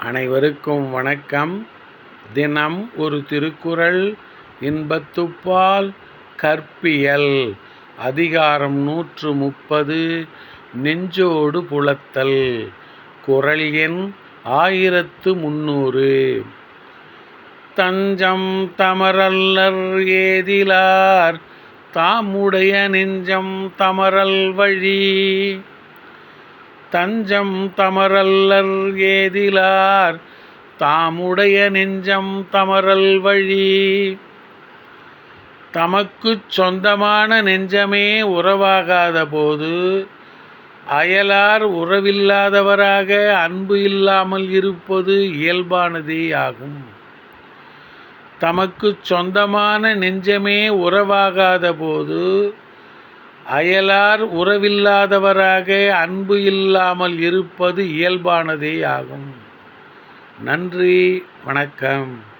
அனைவருக்கும் வணக்கம். தினம் ஒரு திருக்குறள். இன்பத்துப்பால் கற்பியல். அதிகாரம் 130. நெஞ்சோடு புலத்தல். குறள் எண் 1300. தஞ்சம் தமரல்லர் ஏதிலார் தாமுடைய நெஞ்சம் தமரல் வழி. தஞ்சம் தமரல்லர் ஏதிலார் தாமுடைய நெஞ்சம் தமரல் வழி. தமக்குச் சொந்தமான நெஞ்சமே உறவாகாத போது அயலார் உறவில்லாதவராக அன்பு இல்லாமல் இருப்பது இயல்பானதே ஆகும். தமக்குச் சொந்தமான நெஞ்சமே உறவாகாத போது அயலார் உறவில்லாதவராக அன்பு இல்லாமல் இருப்பது இயல்பானதே ஆகும். நன்றி, வணக்கம்.